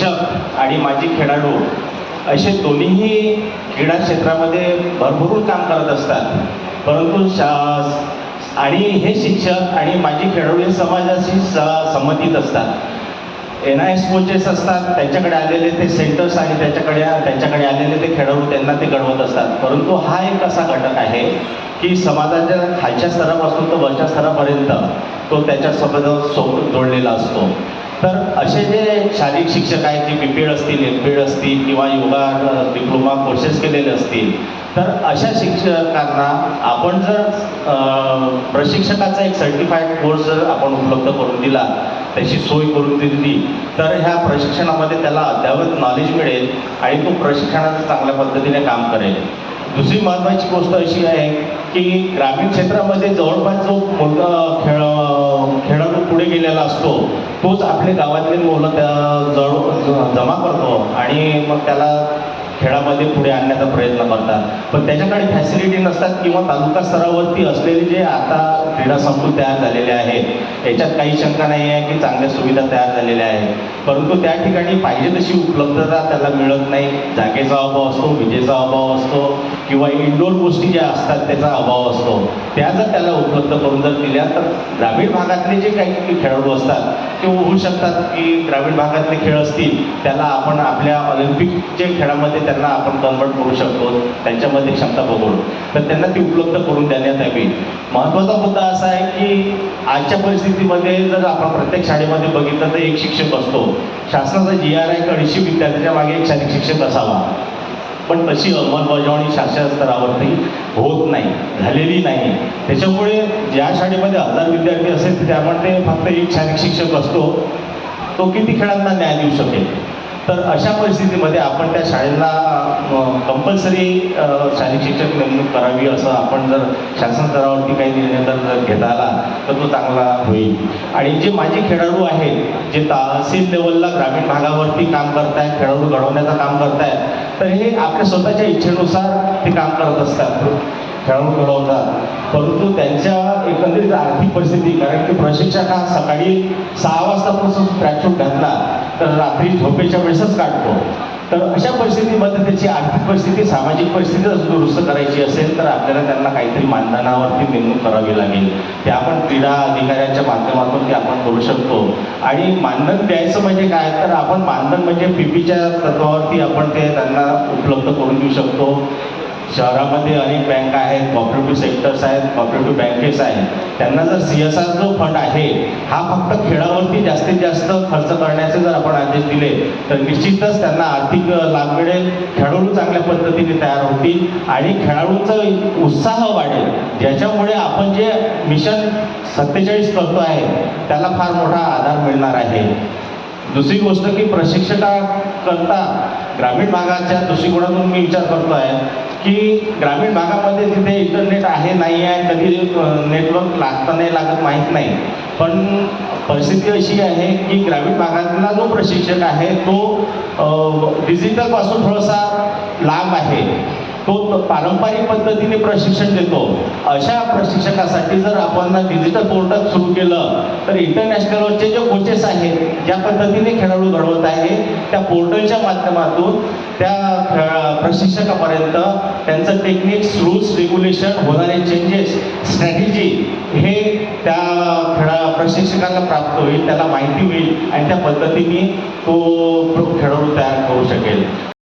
शिक्षक आणि माजी खेळाडू असे दोन्हीही क्रीडा क्षेत्रामध्ये भरभरून काम करत असतात. परंतु आणि हे शिक्षक आणि माजी खेळाडू हे समाजाशी संबंधित असतात. NIS कोचेस असतात, त्यांच्याकडे आलेले ते सेंटर्स आणि त्यांच्याकडे आलेले ते खेळाडू त्यांना ते घडवत असतात. परंतु हा एक असा घटक आहे की समाजाच्या खालच्या स्तरापासून तर वरच्या स्तरापर्यंत तो त्याच्यासोबत जोडलेला असतो. तर असे जे शारीरिक शिक्षक आहेत, जे BPED असतील, MPED असतील किंवा योगा डिप्लोमा कोर्सेस केलेले असतील, तर अशा शिक्षकांना आपण जर प्रशिक्षकाचा एक सर्टिफाईड कोर्स जर आपण उपलब्ध करून दिला, त्याची सोय करून दिली, तर ह्या प्रशिक्षणामध्ये त्याला अद्ययावत नॉलेज मिळेल आणि तो प्रशिक्षणाचं चांगल्या पद्धतीने काम करेल. दुसरी महत्त्वाची गोष्ट अशी आहे की ग्रामीण क्षेत्रामध्ये जवळपास जो खेळाडू पुढे गेलेला असतो तोच आपल्या गावातले मुलं जमा करतो आणि मग त्याला खेळामध्ये पुढे आणण्याचा प्रयत्न करतात. पण त्याच्याकडे फॅसिलिटी नसतात किंवा तालुका स्तरावरती असलेले जे आता क्रीडा संकुल तयार झालेले आहेत याच्यात काही शंका नाही आहे की चांगल्या सुविधा तयार झालेल्या आहेत, परंतु त्या ठिकाणी पाहिजे तशी उपलब्धता त्याला मिळत नाही. जागेचा अभाव असतो, विजेचा अभाव असतो किंवा इंडोर गोष्टी ज्या असतात त्याचा अभाव असतो. त्या जर त्याला उपलब्ध करून जर दिल्या तर ग्रामीण भागातले जे काही खेळाडू असतात ते होऊ शकतात की ग्रामीण भागातले खेळ असतील त्याला आपण आपल्या ऑलिम्पिकच्या खेळामध्ये त्यांना आपण कन्वर्ट करू शकतो, त्यांच्यामध्ये क्षमता बघून, तर त्यांना ती उपलब्ध करून देण्यात यावी. महत्त्वाचा मुद्दा असा आहे की आजच्या परिस्थितीमध्ये जर आपण प्रत्येक शाळेमध्ये बघितलं तर एक शिक्षक असतो. शासनाचा GR आहे 250 विद्यार्थ्यांच्या मागे एक शारीरिक शिक्षक असावा, पण तशी अंमलबजावणी शासन स्तरावरती होत नाही, झालेली नाही. त्याच्यामुळे ज्या शाळेमध्ये 1000 विद्यार्थी असेल त्यामध्ये फक्त एक शारीरिक शिक्षक असतो, तो किती खेळांना न्याय देऊ शकेल? तर अशा परिस्थितीमध्ये आपण त्या शाळेला कंपल्सरी शारीरिक शिक्षक नेमणूक करावी असं आपण जर शासन स्तरावरती काही निर्णय जर घेता आला तर तो चांगला होईल. आणि जे माजी खेळाडू आहेत, जे तहसील लेवलला ग्रामीण भागावरती काम करतायत, खेळाडू घडवण्याचं काम करतायत, तर हे आपल्या स्वतःच्या इच्छेनुसार ते काम करत असतात, खेळाडू घडवतात. परंतु त्यांच्या एकंदरीत आर्थिक परिस्थिती, कारण की प्रशिक्षक हा सकाळी 6 वाजतापासून ट्रॅकसूट घातला तर रात्री झोपेच्या वेळेसच काढतो. तर अशा परिस्थितीमध्ये त्याची आर्थिक परिस्थिती, सामाजिक परिस्थिती जर दुरुस्त करायची असेल तर आपल्याला त्यांना काहीतरी मानधनावरती नेमणूक करावी लागेल. ते आपण क्रीडा अधिकाऱ्यांच्या माध्यमातून ते आपण करू शकतो. आणि मानधन द्यायचं म्हणजे काय, तर आपण मानधन म्हणजे PPच्या तत्वावरती आपण ते त्यांना उपलब्ध करून देऊ शकतो. शहरामध्ये अनेक बँक आहेत, कॉपरेटिव्ह सेक्टर्स आहेत, कॉपरेटिव्ह बँकेस आहेत. त्यांना जर CSR जो फंड आहे हा फक्त खेळावरती जास्तीत जास्त खर्च करण्याचे जर आपण आदेश दिले तर निश्चितच त्यांना आर्थिक लाभ मिळेल, खेळाडू चांगल्या पद्धतीने तयार होतील आणि खेळाडूंचा उत्साह वाढेल, ज्याच्यामुळे आपण जे मिशन 47 करतो आहे त्याला फार मोठा आधार मिळणार आहे. दुसरी गोष्ट की प्रशिक्षकाकरता ग्रामीण भागाच्या दृष्टिकोनातून मी विचार करतो आहे की ग्रामीण भागामध्ये तिथे इंटरनेट आहे नाही आहे, कधी नेटवर्क लागतं नाही लागत माहीत नाही, पण परिस्थिती अशी आहे की ग्रामीण भागातला जो प्रशिक्षक आहे तो डिजिटलपासून थोडासा लांब आहे, तो पारंपरिक पद्धतीने प्रशिक्षण देतो. अशा प्रशिक्षकासाठी जर आपण डिजिटल पोर्टल सुरू केलं तर इंटरनॅशनलवरचे जे कोचेस आहेत, ज्या पद्धतीने खेळाडू घडवत आहे त्या पोर्टलच्या माध्यमातून त्या प्रशिक्षकापर्यंत त्यांचं टेक्निक्स, रूल्स, रेग्युलेशन, होणारे चेंजेस, स्ट्रॅटेजी हे त्या प्रशिक्षकाला प्राप्त होईल, त्याला माहिती होईल आणि त्या पद्धतीने तो खेळाडू तयार करू शकेल.